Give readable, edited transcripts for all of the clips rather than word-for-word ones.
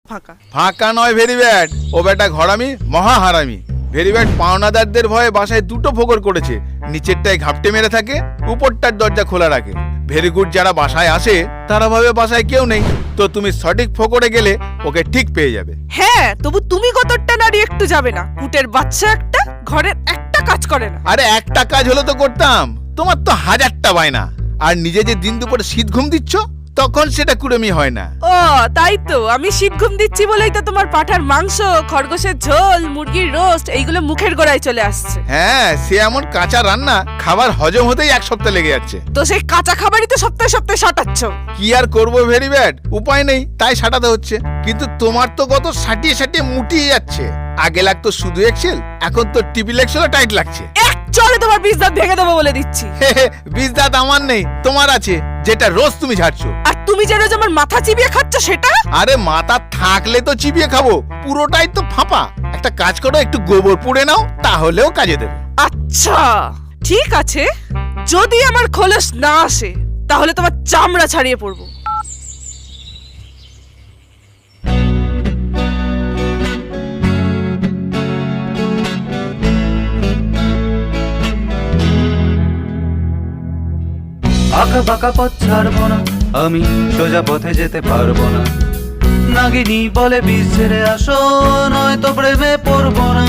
ফাঁকা। ফাঁকা নয় ভেরি ব্যাড, ও বেটা ঘরামি, মহা হারামি। ভেরি ব্যাড পাওনাদারদের ভয়ে বাসায় দুটো ফোকর করেছে, নিচেরটায় ঘাপটে মেরে থাকে, উপরটার দরজা খোলা রাখে। ভেরি গুড, যারা বাসায় আসে তারা ভাবে বাসায় কেউ নেই, তো তুমি সঠিক ফোকরে গেলে ওকে ঠিক পেয়ে যাবে। হ্যাঁ, তবু তুমি কতটা নারী একটু যাবে না? কুটের বাচ্চা একটা, ঘরের একটা কাজ করে না। আরে একটা কাজ হলো তো করতাম, তোমার তো হাজারটা বায়না। আর নিজে যে দিন দুপুরে শীত ঘুম দিচ্ছ, তখন সেটা কুড়েমি হয় না। ও তাই তো, আমি শীত ঘুম দিচ্ছি বলেই তো তোমার পাঠার মাংস, খরগোশের ঝোল, মুরগির রোস্ট এইগুলো মুখের গোড়ায় চলে আসছে। হ্যাঁ, সে এমন কাঁচা রান্না, খাবার হজম হতেই এক সপ্তাহ লেগে যাচ্ছে। তো সেই কাঁচা খাবারই তো সপ্তাহে সপ্তাহে সাটাচ্ছ। কি আর করবো ভেরি ব্যাড, উপায় নেই তাই সাটাতে হচ্ছে। কিন্তু তোমার তো কত সাটিয়ে সাটিয়ে মুটিয়ে যাচ্ছে। আগে লাগতো শুধু এক্সেল, এখন তো টিপিল এক্সেলও টাইট লাগছে। এক চলে তোমার বীজ দাঁত ভেঙে দেবো বলে দিচ্ছি। বীজ দাঁত আমার নেই, তোমার আছে, যেটা রোজ তুমি ঝাড়ছো। আর তুমি যে রোজ আমার মাথা চিবিয়ে খাচ্ছ সেটা? আরে মাথা থাকলে তো চিবিয়ে খাবো, পুরোটাই তো ফাঁপা। একটা কাজ করো, একটু গোবর পুড়ে নাও, তাহলেও কাজে দেবে। আচ্ছা ঠিক আছে, যদি আমার খোলস না আসে তাহলে তোমার চামড়া ছাড়িয়ে পড়বো। আঁকা বাঁকা পথ ছাড়বো না, আমি সোজা পথে যেতে পারবো না। নাগিনী বলে বীজ ছেড়ে আসো, নয়তো প্রেমে পড়বো না।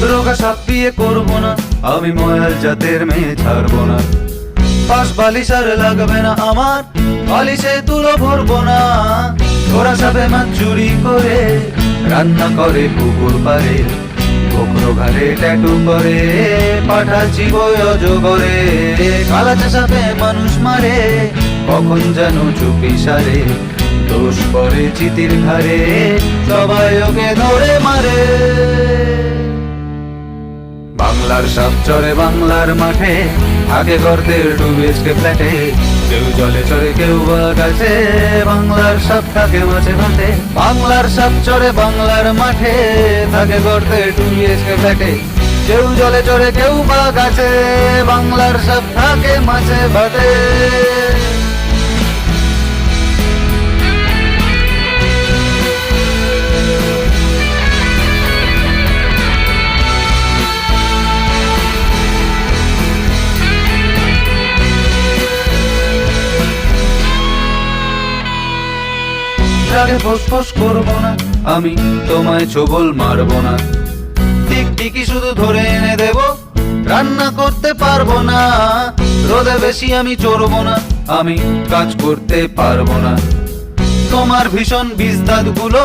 রোগা সাপ বিয়ে করবো না, আমি ময়াল জাতের মেয়ে ছাড়বো না। পাশ বালিশ আর লাগবে না আমার, বালিশে তুলো ভরবো না। ওরা সাপে মাছ চুরি করে রান্না করে পুকুর পারে, কোকড়ো ঘাড়ে ট্যাটু করে পাঠা চিবোয় অজগরে। কালাচা সাপে মানুষ মারে, কখন যেন চুপি সারে। দোষ পড়ে চিতির ঘাড়ে, সবাই ওকে ধরে মারে। বাংলার সাপ চরে বাংলার মাঠে, আগে গর্তের 2 BHK ফ্ল্যাটে। কেউ জলে চড়ে কেউ বা গাছে, বাংলার সাপ থাকে মাঝে মাঠে। বাংলার সাপ চরে বাংলার মাঠে, থাকে গর্তের 2 BHK ফ্ল্যাটে। কেউ জলে চড়ে কেউ বা গাছে, বাংলার সাপ থাকে মাঝে ভাতে। রাগে ফোঁস করবো না, আমি তোমায় ছোবল মারবো না। টিকটিকি শুধু ধরে এনে দেব, রান্না করতে পারবো না। রোদে বেশি আমি চড়বো না, আমি কাজ করতে পারবো না। তোমার ভীষণ বীজ দাঁত গুলো